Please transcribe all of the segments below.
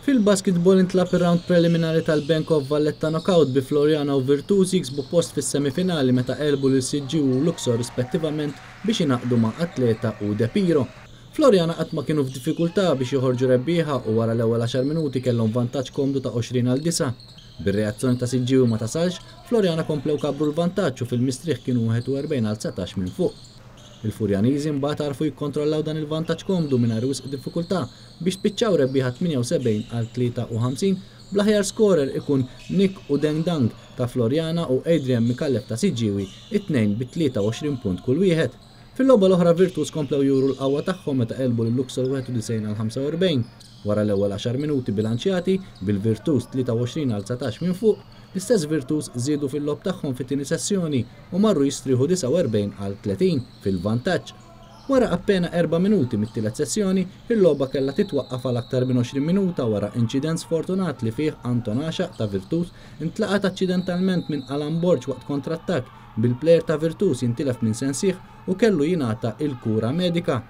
Fil-basketball intlab ir-round preliminari tal-Bank of Valletta knockout bi Floriana u Virtus jiksbu post fis-semifinali meta qelbu lil Siġġi u Luxor rispettivament biex inaqdu ma' Atleta u De Piro. Floriana qatt ma kienu f'diffikultà biex joħorġu rebbieħa u wara l-ewwel 10 minuti kellhom vantaġġ komdu ta' 20-9. Bir-reazzjoni ta' Siġġi ma tasalx, Floriana komplew kabru l-vantaġġ u fil-mistrieħ kienu 41-19 minn fuq. Il-Furjaniżi mbagħad għarfu jikkontrollaw dan il-vantaġġ komdu mingħajr wisq diffikultà biex spiċċaw rebbieħa 78-53 bl-aħjar scorer ikun Nick Udengdang ta' Floriana u Adrian Mikallef ta' Siġġiewi, it-tnejn bi 23 punt kull wieħed. Fil-logħba l-oħra Virtus komplew juru l-qawwa tagħhom meta qelbu lil Luxor 91-45. Wara l-ewwel 10 minuti bilanċjati bil-Virtus 23-19 minn fuq, l-istess Virtus żiedu fil-lob tagħhom fit-tieni sessjoni u marru jistrieħu 49-30 fil-vantaġġ. Wara appena 4 minuti mit-tielet sessjoni, il-logħba kellha titwaqqaf għal aktar minn 20 minuta wara inċident sfortunat li fih Anton Għaxaq ta' Virtus intlaqat aċċidentalment minn Alan Borġ waqt kontrattak bil-plejer ta' Virtus jintilef minn sensieħ u kellu jingħata il-kura medika.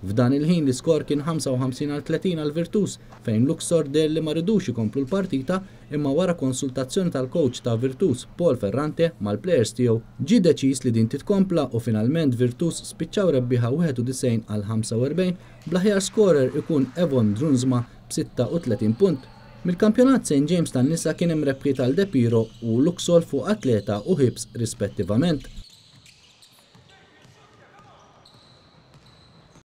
F'dan il-ħin l-iskor kien 55-30 għal Virtus fejn Luxor der li ma ridux ikomplu l-partita imma wara konsultazzjoni tal-coach ta' Virtus Paul Ferrante mal-plejers tiegħu ġie deċiż li din titkompla u finalment Virtus spiċċaw rebbieħa 91-45 bl-aħjar scorer ikun Evon Drunzma b'36 punt. Mill-kampjonat St. James tan-nisa kien hemm rebħiet għal De Piro u Luxor fuq Atleta u Hibs rispettivament.